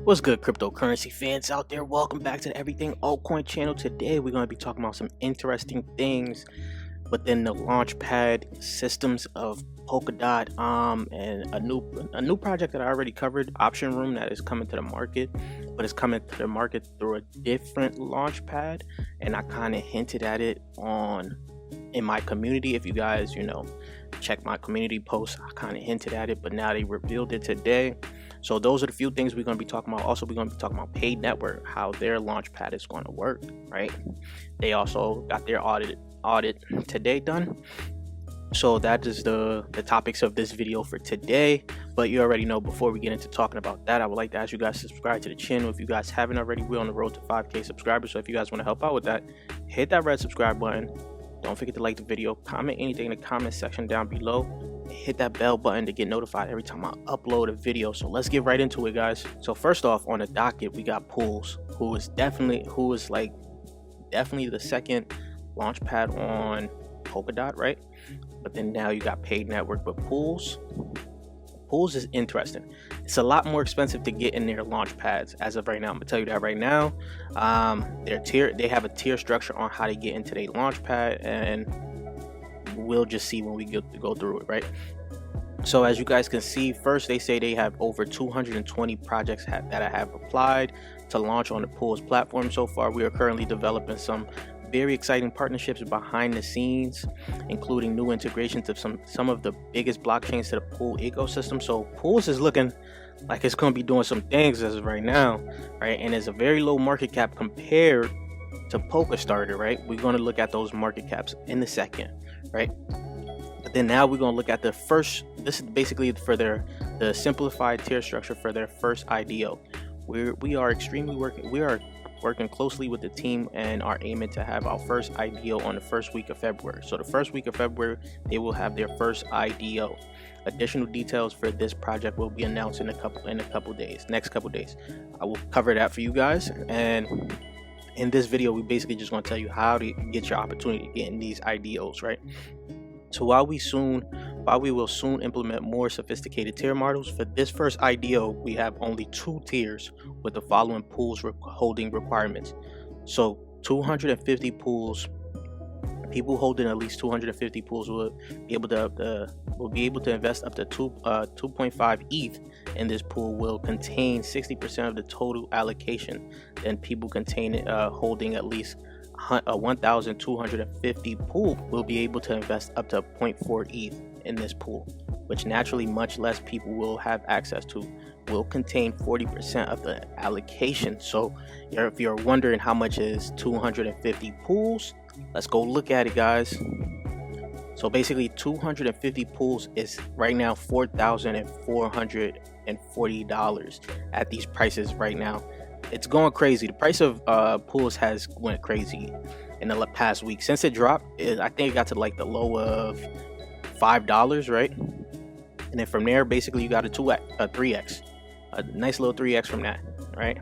What's good, cryptocurrency fans out there? Welcome back to the Everything Altcoin channel. Today we're going to be talking about some interesting things within the launchpad systems of Polkadot, and a new project that I already covered, OptionRoom, that is coming to the market, but it's coming to the market through a different launchpad, and I kind of hinted at it in my community. If you guys check my community posts, I kind of hinted at it, but now they revealed it today. So those are the few things we're going to be talking about. Also, we're going to be talking about Paid Network, how their launchpad is going to work, right? They also got their audit today done. So that is the topics of this video for today. But you already know, before we get into talking about that, I would like to ask you guys to subscribe to the channel. If you guys haven't already, we're on the road to 5K subscribers. So if you guys want to help out with that, hit that red subscribe button. Don't forget to like the video, comment anything in the comment section down below, and hit that bell button to get notified every time I upload a video. So let's get right into it, guys. So first off, on the docket, we got Poolz, who is definitely the second launchpad on Polkadot, right? But then now you got Paid Network. But Poolz is interesting. It's a lot more expensive to get in their launch pads as of right now. I'm gonna tell you that right now. They have a tier structure on how to get into their launch pad, and we'll just see when we go through it, right? So as you guys can see, first they say they have over 220 projects that have applied to launch on the Poolz platform so far. We are currently developing some very exciting partnerships behind the scenes, including new integrations of some of the biggest blockchains to the Pool ecosystem. So Poolz is looking like it's going to be doing some things as of right now, right? And it's a very low market cap compared to Polkastarter, right? We're going to look at those market caps in a second, right? But then now we're going to look at the first. This is basically for the simplified tier structure for their first IDO. We are working closely with the team and are aiming to have our first IDO on the first week of February. So the first week of February, they will have their first IDO. Additional details for this project will be announced in a couple days. Next couple days, I will cover that for you guys. And in this video, we basically just going to tell you how to get your opportunity to get in these IDOs, right? So while we will soon implement more sophisticated tier models, for this first IDO, we have only 2 tiers with the following pools holding requirements. So 250 pools, people holding at least 250 pools will be able to invest up to 2.5 ETH in this pool. Will contain 60% of the total allocation. Then people holding at least 1,250 pool will be able to invest up to 0.4 ETH in this pool, which naturally much less people will have access to. Will contain 40% of the allocation. So if you're wondering how much is 250 pools, let's go look at it, guys. So basically 250 pools is right now $4,440 at these prices right now. It's going crazy. The price of Poolz has went crazy in the past week. Since it dropped, I think it got to like the low of $5, right? And then from there, basically you got a 3x, a nice little 3x from that, right?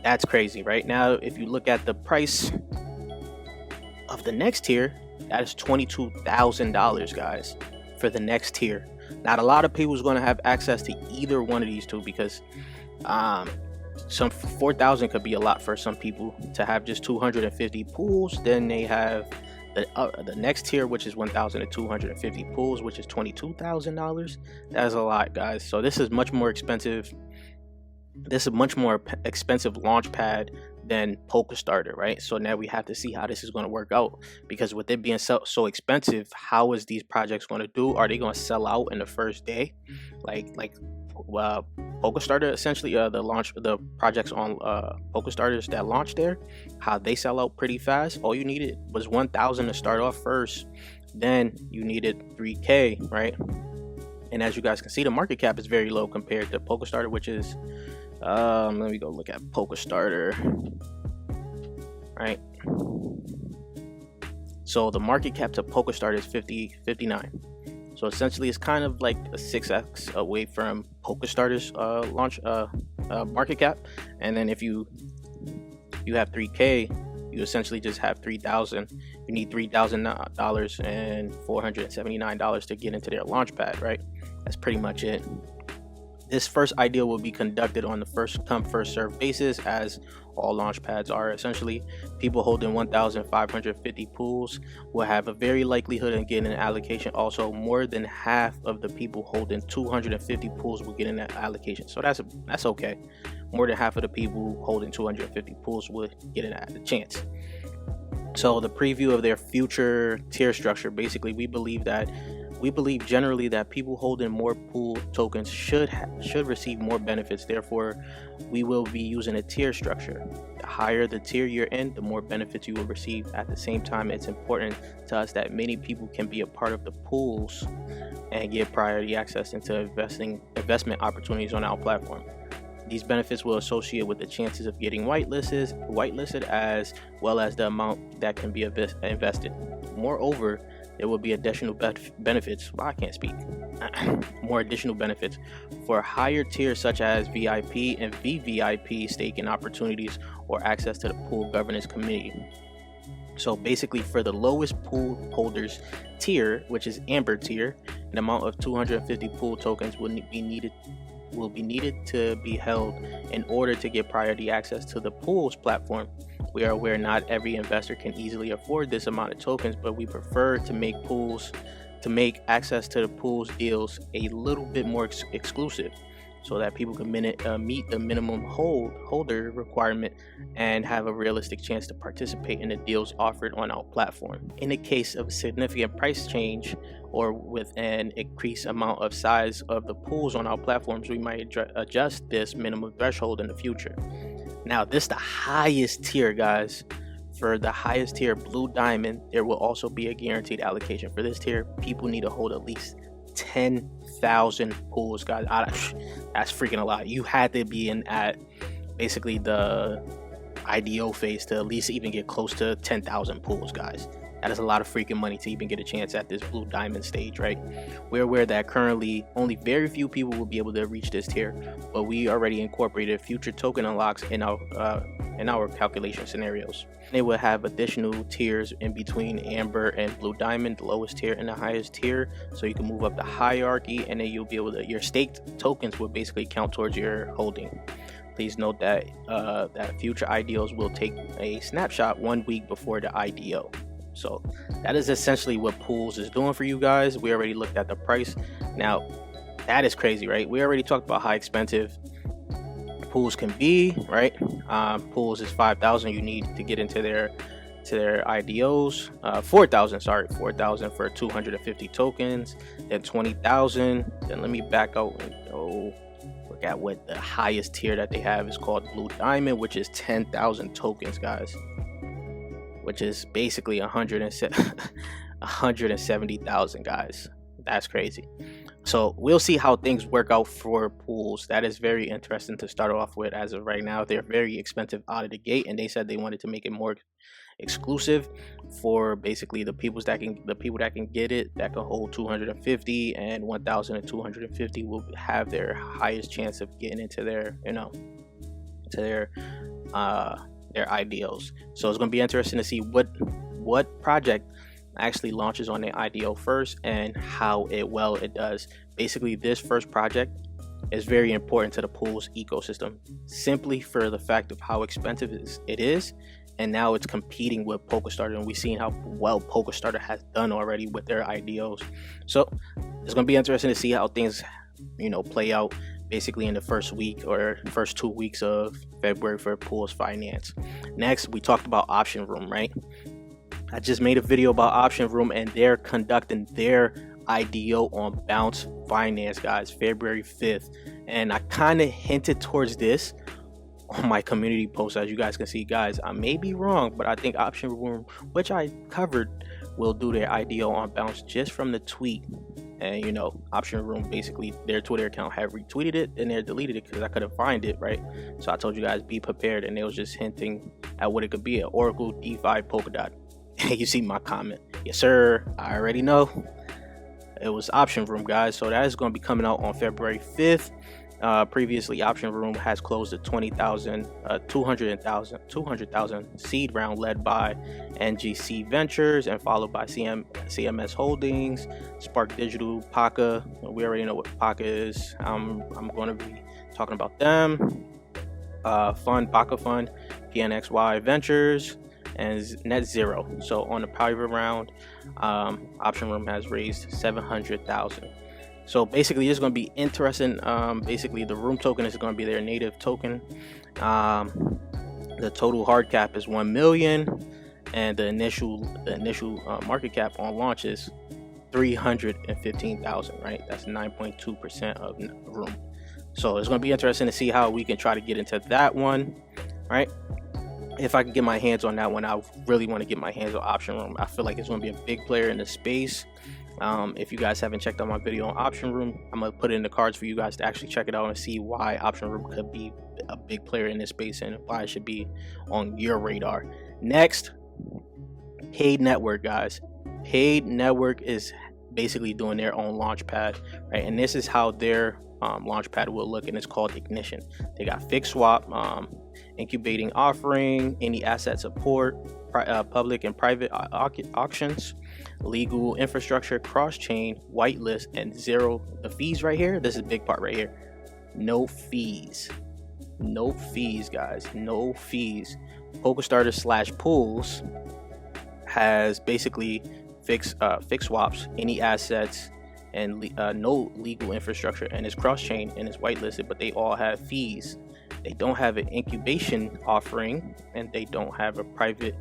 That's crazy. Right now, if you look at the price of the next tier, that is $22,000, guys, for the next tier. Not a lot of people is going to have access to either one of these two, because some 4,000 could be a lot for some people to have just 250 pools. Then they have the next tier, which is 1,250 pools, which is $22,000. That's a lot, guys. So this is much more expensive. This is a much more expensive launch pad than Polkastarter, right? So now we have to see how this is going to work out, because with it being so expensive, how is these projects going to do? Are they going to sell out in the first day, like Polkastarter? Essentially, the projects on Polkastarters that launched there, how they sell out pretty fast. All you needed was 1,000 to start off first, then you needed 3K, right? And as you guys can see, the market cap is very low compared to Polkastarter, which is let me go look at Polkastarter, right? So the market cap to Polkastarter is 59. So essentially, it's kind of like a 6x away from Polkastarter's launch market cap. And then if you have 3K, you essentially just have 3,000. You need $3,000 and $479 to get into their launch pad, right? That's pretty much it. This first IDO will be conducted on the first come first serve basis, as all launch pads are. Essentially, people holding 1,550 pools will have a very likelihood of getting an allocation. Also, more than half of the people holding 250 pools will get an allocation, so that's okay. More than half of the people holding 250 pools will get a chance. So the preview of their future tier structure, basically we believe generally that people holding more pool tokens should receive more benefits. Therefore, we will be using a tier structure. The higher the tier you're in, the more benefits you will receive. At the same time, it's important to us that many people can be a part of the pools and get priority access into investment opportunities on our platform. These benefits will associate with the chances of getting whitelisted, as well as the amount that can be invested. Moreover, there will be additional benefits. Well, I can't speak. More additional benefits for higher tiers such as VIP and VVIP staking opportunities or access to the pool governance committee. So basically, for the lowest pool holders tier, which is Amber tier, an amount of 250 pool tokens will be needed to be held in order to get priority access to the Poolz platform. We are aware not every investor can easily afford this amount of tokens, but we prefer to make access to the Poolz deals a little bit more exclusive, so that people can meet the minimum holder requirement and have a realistic chance to participate in the deals offered on our platform. In the case of a significant price change or with an increased amount of size of the pools on our platforms, we might adjust this minimum threshold in the future. Now, this is the highest tier, guys. For the highest tier, Blue Diamond, there will also be a guaranteed allocation. For this tier, people need to hold at least 10,000 pools, guys. That's freaking a lot. You had to be in at basically the IDO phase to at least even get close to 10,000 pools, guys. That is a lot of freaking money to even get a chance at this Blue Diamond stage, right? We're aware that currently only very few people will be able to reach this tier, but we already incorporated future token unlocks in our calculation scenarios. They will have additional tiers in between Amber and Blue Diamond, the lowest tier and the highest tier, so you can move up the hierarchy, and then you'll be able to, your staked tokens will basically count towards your holding. Please note that that future IDOs will take a snapshot 1 week before the IDO. So that is essentially what Poolz is doing for you guys. We already looked at the price. Now that is crazy, right? We already talked about how expensive Poolz can be, right? Poolz is 5,000 you need to get into their IDOs. 4,000 for 250 tokens, then 20,000. Then let me back out and go look at what the highest tier that they have is called Blue Diamond, which is 10,000 tokens, guys, which is basically 170,000, guys. That's crazy. So we'll see how things work out for Poolz. That is very interesting to start off with. As of right now, they're very expensive out of the gate, and they said they wanted to make it more exclusive for basically the people that can get it, that can hold 250 and 1,250 will have their highest chance of getting into their their IDOs. So it's going to be interesting to see what project actually launches on the IDO first and how well it does. Basically, this first project is very important to the Poolz ecosystem, simply for the fact of how expensive it is, and now it's competing with PokerStarter, and we've seen how well PokerStarter has done already with their IDOs. So it's going to be interesting to see how things play out basically in the first week or first 2 weeks of February for Poolz Finance. Next, we talked about OptionRoom, right? I just made a video about OptionRoom, and they're conducting their IDO on Bounce Finance, guys, February 5th. And I kind of hinted towards this on my community post. As you guys can see, guys, I may be wrong, but I think OptionRoom, which I covered, will do their IDO on Bounce just from the tweet. And OptionRoom, basically their Twitter account have retweeted it and they deleted it because I couldn't find it, right? So I told you guys be prepared, and they was just hinting at what it could be: an Oracle, DeFi, Polkadot. You see my comment? Yes sir, I already know it was OptionRoom, guys. So that is going to be coming out on February 5th. Previously, OptionRoom has closed a 200,000 seed round led by NGC Ventures and followed by CMS Holdings, Spark Digital, Paka. We already know what Paka is. I'm going to be talking about them. Paka Fund, PNXY Ventures, and Net Zero. So on the private round, OptionRoom has raised 700,000. So basically, it's going to be interesting. Basically, the Room token is going to be their native token. The total hard cap is 1 million, and the initial market cap on launch is 315,000. Right, that's 9.2% of Room. So it's going to be interesting to see how we can try to get into that one. Right, if I can get my hands on that one, I really want to get my hands on OptionRoom. I feel like it's going to be a big player in the space. If you guys haven't checked out my video on OptionRoom, I'm gonna put it in the cards for you guys to actually check it out and see why OptionRoom could be a big player in this space and why it should be on your radar. Next, Paid Network, guys. Paid Network is basically doing their own launchpad, right? And this is how their launchpad will look, and it's called Ignition. They got fixed swap, incubating offering, any asset support, public and private auctions, legal infrastructure, cross-chain, whitelist, and zero. The fees right here, this is a big part right here. No fees, guys, no fees. PokerStarter / Poolz has basically fixed swaps, any assets, and no legal infrastructure, and it's cross-chain and it's whitelisted, but they all have fees. They don't have an incubation offering, and they don't have a private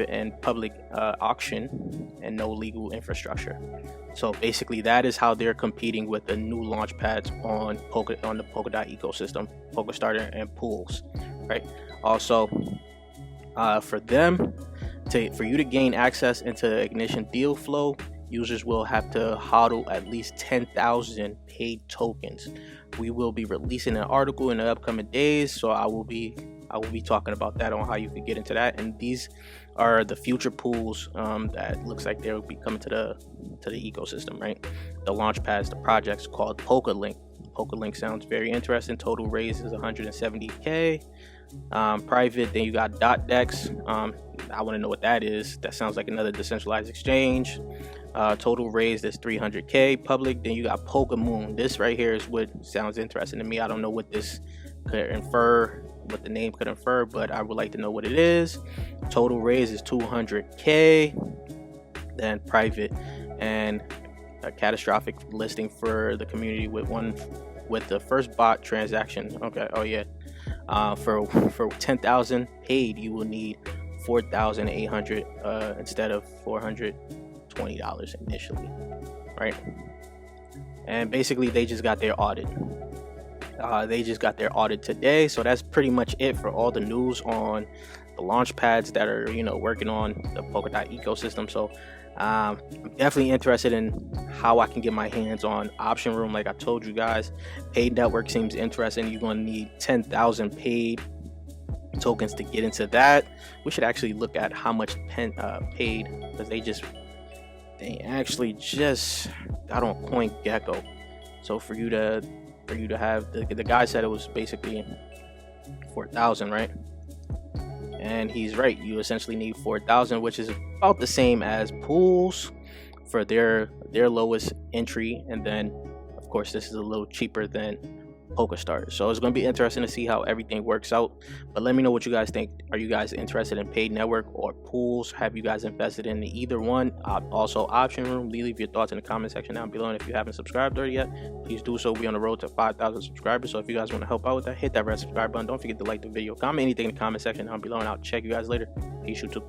and public auction, and no legal infrastructure. So basically, that is how they're competing with the new launch pads on the Polkadot ecosystem, PokerStarter and Poolz, right? Also, for you to gain access into Ignition deal flow, users will have to hodl at least 10,000 paid tokens. We will be releasing an article in the upcoming days, so I will be talking about that, on how you can get into that. And these are the future pools that looks like they'll be coming to the ecosystem, right? The launch pads, the project's called PokerLink. PokerLink sounds very interesting. Total raise is 170K. Private, then you got .dex. I want to know what that is. That sounds like another decentralized exchange. Total raised is 300K. Public, then you got Pokemoon. This right here is what sounds interesting to me. I don't know what this could infer, what the name could infer, but I would like to know what it is. Total raise is 200K. Then private, and a catastrophic listing for the community with the first bot transaction. Okay, oh yeah. For 10,000 paid, you will need 4,800 instead of $420 initially, right? And basically, they just got their audit. Today, so that's pretty much it for all the news on the launch pads that are working on the Polkadot ecosystem. So I'm definitely interested in how I can get my hands on OptionRoom. Like I told you guys, Paid Network seems interesting. You're going to need 10,000 paid tokens to get into that. We should actually look at how much paid, because they actually just got on CoinGecko. So for you to have, the guy said it was basically 4,000, right? And he's right. You essentially need 4,000, which is about the same as Poolz for their lowest entry. And then, of course, this is a little cheaper than PokerStarter. So it's going to be interesting to see how everything works out. But let me know what you guys think. Are you guys interested in Paid Network or Poolz? Have you guys invested in either one? Also, OptionRoom. Leave your thoughts in the comment section down below. And if you haven't subscribed already yet, please do so. We're on the road to 5,000 subscribers. So if you guys want to help out with that, hit that red subscribe button. Don't forget to like the video, comment anything in the comment section down below, and I'll check you guys later. Peace, YouTube.